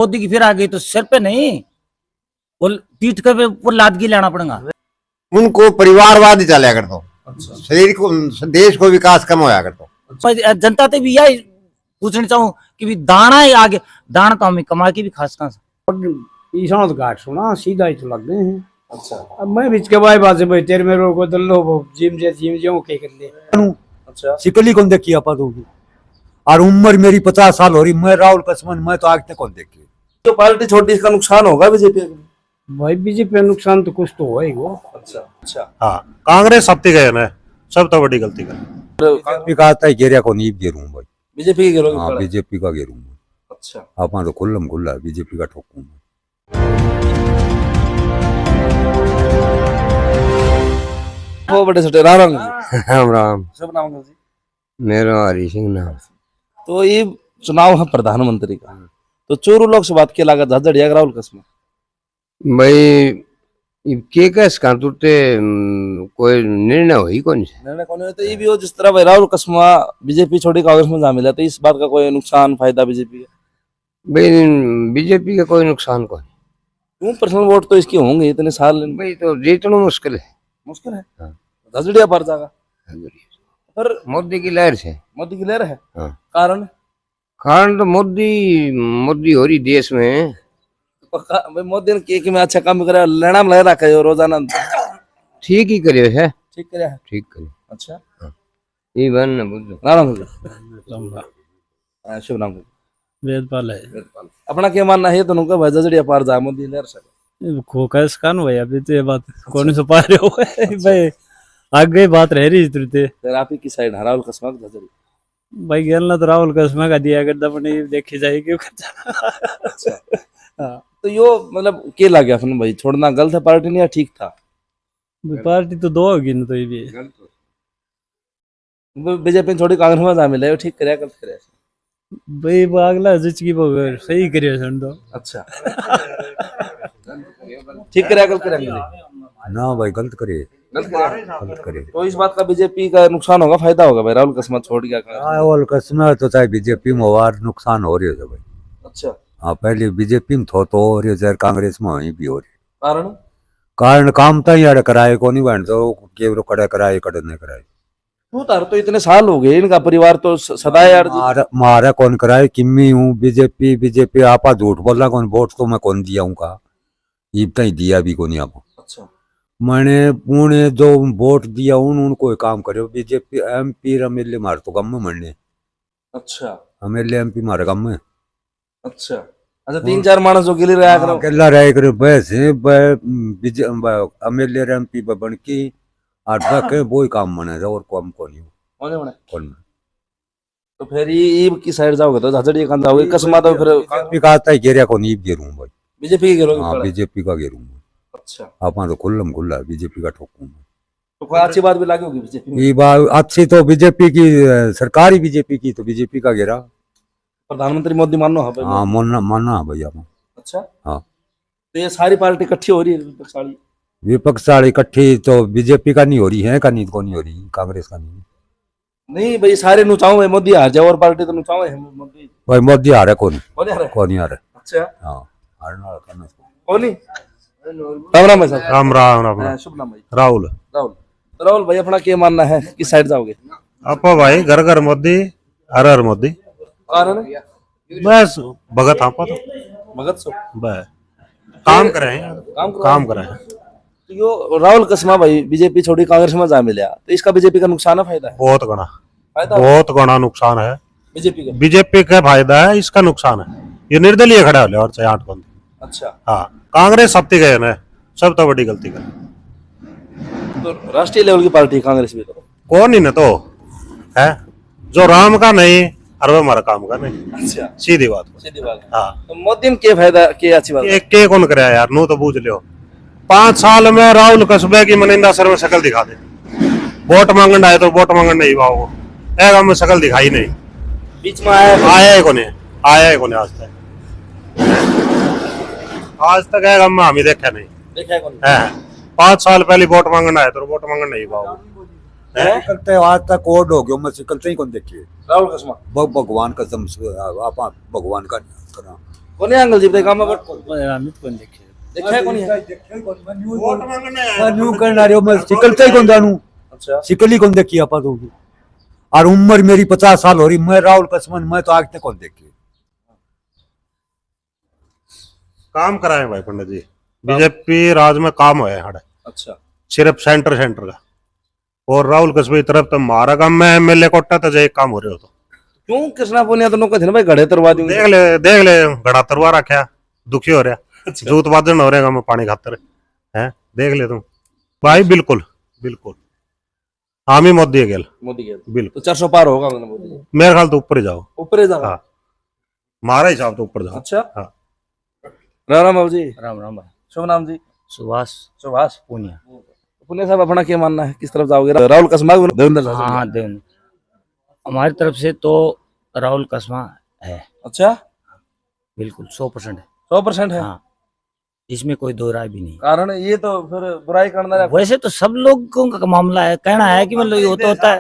मोदी की फिर आ गई तो सिर पे नहीं, वो पीठ के ऊपर लादगी लेना पड़ेगा। उनको परिवारवाद ही चला कर दो, शरीर को देश को विकास कम होया कर दो। पर जनता ते भी यही पूछना चाहूँ कि भी दाना ही आगे, दाना तो हमें कमा के भी खास कहाँ से ईशान घाट सुना सीधा ही तो लग गए हैं। अच्छा अब मैं बीच के बाई बात भाई तेरे मेरे को दल्लो वो जिम जो के कर ले। अच्छा सिकली कौन देखी आपा दोगी और उम्र मेरी 50 साल हो रही, मैं राहुल कसमन मैं तो आज तक कौन देखी। जो पार्टी छोटी इसका नुकसान होगा बीजेपी को। भाई बीजेपी का नुकसान तो कुछ तो होगा ही वो। अच्छा हाँ कांग्रेस सब गए ना, सब तो बड़ी गलती कर बीजेपी का आता है घेरिया को नहीं घेरूं भाई, बीजेपी के गिरोगे। हाँ बीजेपी का घेरूं। अच्छा आप तो खुल्लम खुल्ला बीजेपी का ठोकूं। वो बड़े छोटे राम राम राम। शुभ नाम जी। मेरा हरी सिंह नाम। तो ये चुनाव है प्रधानमंत्री का, तो चूरू लोकसभा के लागत झाझड़िया राहुल कसम भाई के कस का तुरते कोई निर्णय हो ही कौन निर्णय कौन है। तो ये भी हो जिस तरह भाई राहुल कसमा बीजेपी छोड़ी कांग्रेस में जा मिला, तो इस बात का कोई नुकसान फायदा बीजेपी का। भाई बीजेपी का कोई नुकसान कौन। क्यों पर्सनल वोट तो इसके होंगे इतने साल। भाई तो जीतना मुश्किल है। मुश्किल है हाँ। झाझड़िया पर जाएगा पर मोदी की लहर से। मोदी की लहर है। हाँ। कारण कारण तो मोदी हो रही देश में। भाई मोदी ने के में अच्छा काम करे, लेना में लगा रखा है रोजाना। ठीक ही करे है। ठीक करे है। ठीक करे। अच्छा ये बन ना बुझ राम शुभ नाम वेदपाल है। अपना क्या मानना है तो उनका भाई झाझड़िया पार जा मोदी लहर से खोकस कान भाई अभी तो ये बात कौन से पा रहे हो भाई आगे बात रह रही तुरते। फिर आप ही की साइड है राहुल कसमा झाझड़ी भाई गेलना तो राहुल कसमा का दिया अगर दबने देखी जाएगी। अच्छा हाँ। तो यो मतलब के लगे अपन भाई छोड़ना गलत है पार्टी नहीं या ठीक था। पार्टी तो दो होगी ना, तो ये भी बीजेपी थोड़ी कांग्रेस में जा मिले ठीक करे गलत करे। भाई वो अगला जिसकी वो सही करिए सन तो। अच्छा ठीक करे गलत करे ना भाई गलत करे, गलत करे। तो इस बात का बीजेपी का नुकसान होगा फायदा होगा भाई राहुल कसमा छोड़ गया। राहुल कसम तो चाहे बीजेपी में और नुकसान हो रही है भाई। अच्छा हाँ पहले बीजेपी में थो तो हो रही है, कांग्रेस में वहीं भी हो रही। कारण काम तो यार कराए को नहीं बन तो केवल कड़े कराए कड़े नहीं कराए। तू तार तो इतने साल हो गए इनका परिवार तो सदा यार मारा कौन कराए किम्मी हूँ बीजेपी आपा झूठ बोला कौन वोट तो मैं कौन दिया हूँ का इतना ही दिया भी कौन आपको। अच्छा मैंने पुणे जो वोट दिया उनको काम करे बीजेपी एमपी एमएलए मार तो गम में मरने। अच्छा एमएलए एमपी मारे गम में। अच्छा अच्छा 3-4 मानस जो गिली रहा करो अकेला रह कर बस एमएलए एमपी बन की आठ के वो ही काम मने और काम कौन कौन। तो फिर ये की साइड जाओगे तो झाझड़ी खान जाओगे कसमा तो फिर आता है घेरिया को नहीं घेरूं भाई, बीजेपी के घेरोगे। हाँ बीजेपी का घेरूं। अच्छा आप तो खुल्लम खुल्ला बीजेपी का ठोकूं। तो कोई अच्छी बात भी लगी होगी बीजेपी ये बात अच्छी तो बीजेपी की सरकार ही बीजेपी की तो बीजेपी का घेरा। प्रधानमंत्री मोदी मानो है हाँ मानना है भैया। अच्छा हाँ तो ये सारी पार्टी इकट्ठी हो रही है विपक्ष वाली इकट्ठी तो बीजेपी का नहीं हो रही है का नहीं को नहीं हो रही कांग्रेस का नहीं भाई सारे नुचाओ भाई मोदी हार जाओ और पार्टी तो नुचाओ है मोदी भाई मोदी हारे कौन कौन हारे। अच्छा हाँ हारना कौन राम राम भाई साहब। राम राम राम शुभ नाम भाई राहुल। तो राहुल भाई अपना क्या मानना है किस साइड जाओगे। आपा भाई घर घर मोदी हर हर मोदी कारण बस भगत आपा तो भगत सो बस काम करे काम करे। तो यो राहुल कसमा भाई बीजेपी छोड़ी कांग्रेस में जा मिला, तो इसका बीजेपी का नुकसान है फायदा है। बहुत गणा नुकसान है बीजेपी का फायदा है, इसका नुकसान है ये निर्दलीय खड़ा हो और चाहे 8 बंद। अच्छा हाँ कांग्रेस सब गए ना, सब तो बड़ी गलती कर। तो राष्ट्रीय लेवल की पार्टी कांग्रेस भी तो कौन ही ना तो है जो राम का नहीं और वो हमारा काम का नहीं। अच्छा सीधी बात। हाँ तो मोदी ने क्या फायदा क्या अच्छी बात के कौन कराया यार नू तो पूछ लियो। 5 साल में राहुल कस्बे की मनिंदा सर में शकल दिखा दे, वोट मांगने आए तो वोट मांगने नहीं पाओ ऐसा में शकल दिखाई नहीं। बीच में आया ही कोने आज तक है हम ही देखा नहीं है। 5 साल पहले वोट मांगना है तो वोट मांगने नहीं पाओ निकलते आज तक कोड हो गया मैं निकलते ही कौन देखिए राहुल कसमा भगवान कसम आप भगवान का कौन है अंकल जी पे काम वोट अमित को देखिए देखा है कौन है? वोट मांगने आया न्यू करना रहे हो मैं सिकलता ही कौन जानू अच्छा सिकल ही कौन देखी आपा तो और उम्र मेरी 50 साल हो रही मैं राहुल कसमन मैं तो आज तक कौन देखी काम कराए भाई पंडित जी बीजेपी राज में काम होया है हमारे अच्छा सिर्फ सेंटर का और राहुल कस्बे की तरफ तो मारा काम में एमएलए कोटा तो जाए काम हो रहे हो तो क्यों कृष्णा पुनिया तो लोग कहते हैं भाई गड़े तरवा दूंगे देख ले घड़ा तरवा रखा दुखी हो रहा जूत वादन हो रहा मैं पानी खातर है देख ले तुम भाई बिल्कुल बिल्कुल हम ही मोदी है गेल मोदी के बिल्कुल तो 400 पार होगा मतलब मोदी मेरे ख्याल तो ऊपर ही जाओ ऊपर ही जाओ हाँ हमारा हिसाब तो ऊपर जाओ अच्छा हाँ राम राम बाबू जी राम राम भाई शुभ नाम जी सुभाष सुभाष पुनिया पुनिया साहब अपना क्या मानना है किस तरफ जाओगे राहुल कसमा देवेंद्र हाँ शासन हाँ देवेंद्र हमारी तरफ से तो राहुल कसमा है अच्छा बिल्कुल 100% है 100% है हाँ इसमें कोई दो राय भी नहीं कारण ये तो फिर बुराई करना है वैसे तो सब लोगों का मामला है कहना है कि मतलब ये तो होता है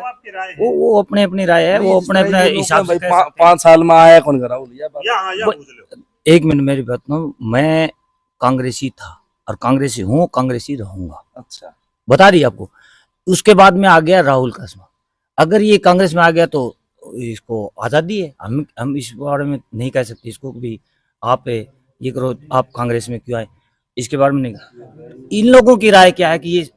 वो अपने अपनी राय है वो अपने अपने हिसाब से कह सकते हैं। 5 साल में आया कौन करा बोलिए एक मिनट मेरी बात सुनो मैं कांग्रेसी था और कांग्रेसी हूँ कांग्रेसी रहूंगा अच्छा बता दी आपको उसके बाद में आ गया राहुल कसमा अगर ये कांग्रेस में आ गया तो इसको आजादी है हम इस बारे में नहीं कह सकते इसको भी आप ये करो आप कांग्रेस में क्यों आए इसके बारे में नहीं इन लोगों की राय क्या है कि ये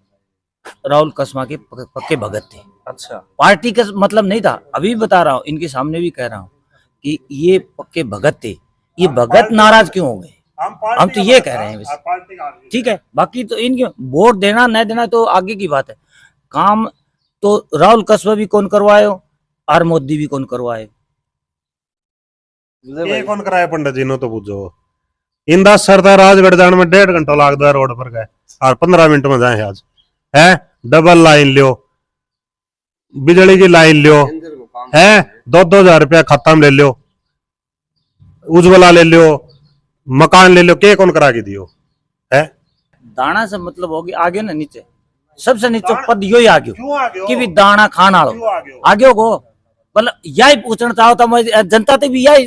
राहुल कसमा के पक्के भगत थे अच्छा पार्टी का मतलब नहीं था अभी बता रहा हूँ इनके सामने भी कह रहा हूँ कि ये पक्के भगत थे ये भगत नाराज क्यों हो गए हम तो ये कह रहे हैं वैसे ठीक है बाकी तो इनके वोट देना न देना तो आगे की बात है काम तो राहुल कसबा भी कौन करवाए हो और मोदी भी कौन करवाए ये कौन कराया पंडित जी ने तो पूछो इंदा सरदार राजगढ़ जाने में 1.5 घंटा लाग दो रोड पर गए और 15 मिनट में जाए आज है डबल लाइन लियो बिजली की लाइन लियो है 2,000 रुपया खाता में ले लियो उज्ज्वला ले लियो मकान ले लियो के कौन करा के दियो है दाना से मतलब होगी आगे ना नीचे सबसे नीचे पद यो ही आगे कि भी दाना खाना आगे हो मतलब यही पूछना चाहो तो मैं जनता से भी यही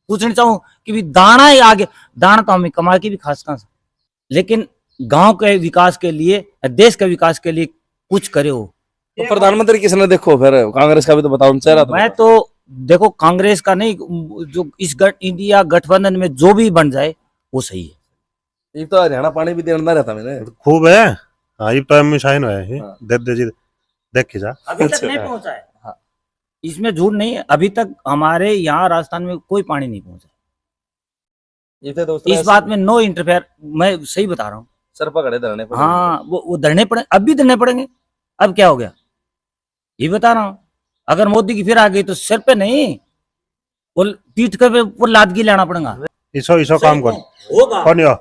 पूछना चाहूँ कि भी दाना ही आगे दाना तो हमें कमा के भी खास कहाँ लेकिन गांव के विकास के लिए देश के विकास के लिए कुछ करे हो तो प्रधानमंत्री किसने देखो फिर कांग्रेस का भी तो बताओ चेहरा तो मैं तो देखो कांग्रेस का नहीं जो इस इंडिया गठबंधन में जो भी बन जाए वो सही है एक तो हरियाणा पानी भी देना रहता मैंने खूब है हाँ ये तो एम शाइन है हाँ। दे जी देख जा अभी तक नहीं पहुंचा है हाँ। इसमें झूठ नहीं है अभी तक हमारे यहाँ राजस्थान में कोई पानी नहीं पहुंचा ये थे दोस्तों इस बात में नो इंटरफेयर मैं सही बता रहा हूँ सर पकड़े धरने पर हाँ वो धरने पड़े अब भी धरने पड़ेंगे अब क्या हो गया ये बता रहा हूँ अगर मोदी की फिर आ गई तो सिर पे नहीं वो पीठ के ऊपर लादगी लाना पड़ेगा इसो काम कर होगा कौन यो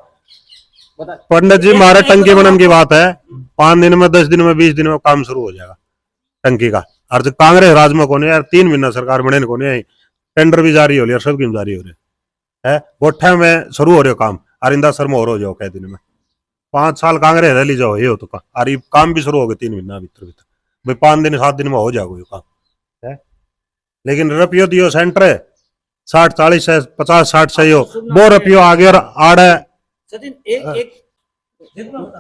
पंडित जी हमारे टंकी बनन की बात है 5 दिन में 10 दिन में 20 दिन में काम शुरू हो जाएगा टंकी का और जो कांग्रेस राज में कोने यार 3 महीना सरकार बने कोने टेंडर भी जारी हो रही है सब की जारी हो रही है गोठे में शुरू हो रहे हो काम और इंदा सर में और हो जाओ कई दिन में 5 साल कांग्रेस रह ली जाओ ये हो तो और ये काम भी शुरू हो गए 3 महीना भीतर भीतर भाई 5 दिन 7 दिन में हो जाएगा ये काम है लेकिन रुपयो दियो सेंटर है 60-40 से 50-60 से हो वो रुपयो आगे और आड़े सचिन एक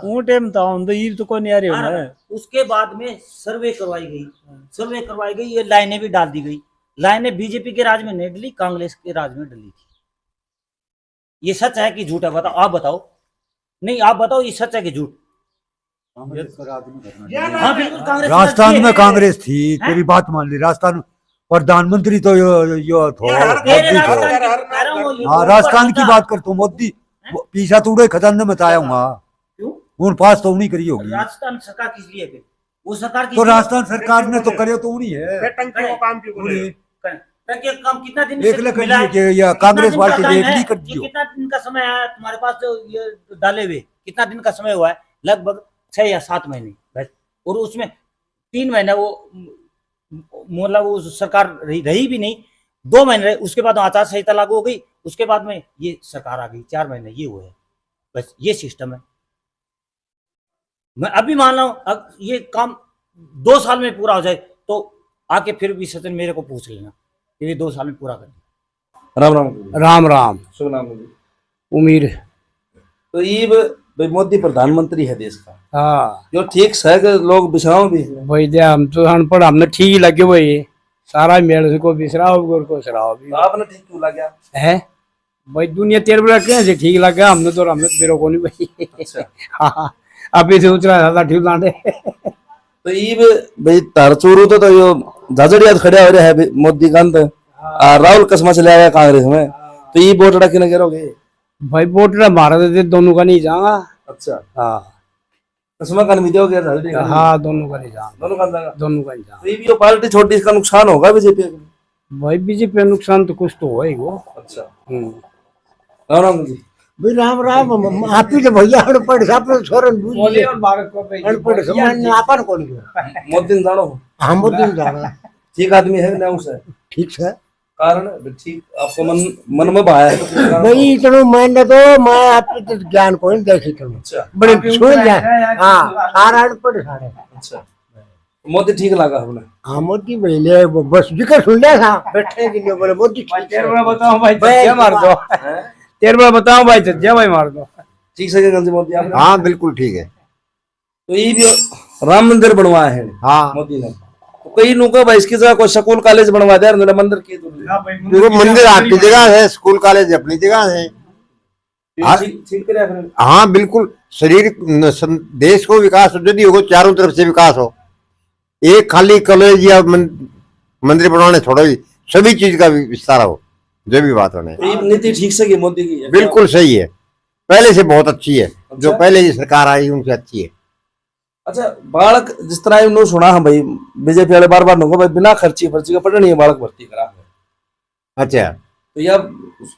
वो टाइम था हम तो ये तो कोई नहीं आ रही है उसके बाद में सर्वे करवाई गई ये लाइनें भी डाल दी गई लाइनें बीजेपी के राज में नहीं डली कांग्रेस के राज में डली थी ये सच है कि झूठ है बताओ आप बताओ नहीं आप बताओ ये सच है कि झूठ हाँ बिल्कुल कांग्रेस राजस्थान में कांग्रेस थी तेरी बात मान ली राजस्थान प्रधानमंत्री तो यो हाँ राजस्थान की बात कर तू मोदी पीछा तूड़े खजाने में आया हूँ उन पास तो नहीं करी होगी राजस्थान सरकार किस लिए फिर वो सरकार तो राजस्थान सरकार ने तो करे तो नहीं है काम कितना दिन एक लाख या कांग्रेस पार्टी ने एक कर दियो कितना दिन का समय है तुम्हारे पास जो ये डाले हुए कितना दिन का समय हुआ है लगभग 6 या 7 महीने बस और उसमें 3 महीने वो मतलब वो सरकार रही भी नहीं 2 महीने रहे उसके बाद आचार संहिता लागू हो गई उसके बाद में ये सरकार आ गई 4 महीने ये हुए बस ये सिस्टम है मैं अभी मान रहा हूं अब ये काम 2 साल में पूरा हो जाए तो आके फिर भी सचिन मेरे को पूछ लेना कि ये 2 साल में पूरा कर दिया राम राम राम राम शुभ नाम जी। उम्मीद तो ये भाई मोदी प्रधानमंत्री है देश का, हाँ जो ठीक है कि लोग बिछड़ाओ भी। भाई दे हम तो अनपढ़ हमने ठीक ही लगे भाई सारा मेल को बिसराओ गोर को सराओ भी तो आपने ठीक क्यों लगा? है भाई दुनिया तेरे बड़ा कैसे ठीक लगा हमने तो बेरो को नहीं भाई अच्छा। हाँ अभी से उतरा ज्यादा ठीक लांडे तो ये भाई तारचूरू तो यो झाझड़िया खड़े हो रहे है मोदी का अंत राहुल कसमा चले आया कांग्रेस में, तो ये वोट अड़ा किने करोगे? भाई वोट मारा देते दोनों का नहीं जाऊंगा। अच्छा, हाँ कसमा का नहीं दोगे? झाझड़िया का? हाँ दोनों का नहीं जाऊंगा, दोनों का जाएगा। दोनों का नहीं जाऊंगा। तो ये भी जो पार्टी छोटी इसका नुकसान होगा बीजेपी को? भाई बीजेपी का नुकसान तो कुछ तो हो ही वो। अच्छा, हम्म। राम राम जी। भाई राम राम आप ही तो भैया अनपढ़ सापन सोरन मोदी और भारत को अनपढ़ समझ आपन कौन मोदी ने जानो हम मोदी जाना ठीक आदमी है ना उसे? ठीक है कारण ठीक आपको मन में भाया है तो कुछ कारण भाई इतना मैंने तो मैं आपके तो ज्ञान को नहीं देखी तुम अच्छा बड़े सुन जाए हाँ सारा अनपढ़ सारे अच्छा, मोदी ठीक लगा हमने। हाँ मोदी भैया बस जिक्र सुन लिया था बैठने के लिए बोले मोदी ठीक तेरे है। बड़ा बताओ भाई जज्जा मार दो, तेरे बड़ा बताओ भाई जज्जा भाई मार दो। ठीक से गंज मोदी आपने? हाँ बिल्कुल ठीक है। तो ये भी राम मंदिर बनवाया है हाँ मोदी ने, तो कई लोगों भाई इसकी जगह कोई स्कूल कॉलेज बनवा दिया मंदिर की तो देखो मंदिर आपकी जगह है, स्कूल कॉलेज अपनी जगह है। ठीक कराया फिर। हाँ बिल्कुल, शरीर देश को विकास यदि होगा चारों तरफ से विकास हो, एक खाली कॉलेज या मंदिर बनवाने छोड़ो, सभी चीज का विस्तार हो, जो भी बात होने। तो ये नीति ठीक से की मोदी की है? बिल्कुल सही है, पहले से बहुत अच्छी है, जो पहले की सरकार आई उनसे अच्छी है। अच्छा, बालक जिस तरह इन्होंने सुना है भाई बीजेपी वाले बार बार नो भाई बिना खर्ची का पढ़नी है बालक भर्ती करा है। अच्छा, तो यह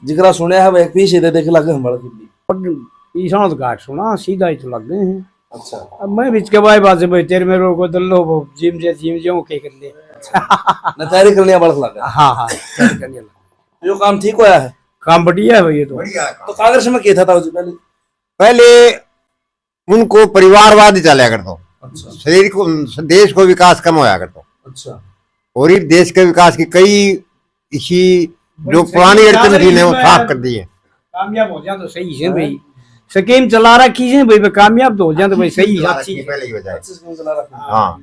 जिक्रा सुने है एक पीछे दे देख लगे हम बालक की। ईशान तो घाट सुना सीधा ही तो लग गए हैं। अच्छा, अब मैं बीच के भाई भाई तेरे मेरे को दल्लो वो जिम जो के कर ले न तैयारी करने बालक लगा। हाँ हाँ तैयारी करने लगा। तो यो काम ठीक होया है? काम बढ़िया है भाई ये तो। तो कांग्रेस में क्या था पहले? पहले उनको परिवारवाद ही चला कर दो, अच्छा शरीर को देश को विकास कम होया कर दो, अच्छा, और ये देश के विकास की कई इसी जो पुरानी अड़चन थी ने वो साफ कर दी है। कामयाब हो जाए तो सही है भाई, स्कीम चला रखी है भाई कामयाब तो हो जाए तो भाई सही अच्छी है। पहले ही हो जाए। अच्छी स्कीम चला रखा है। हाँ।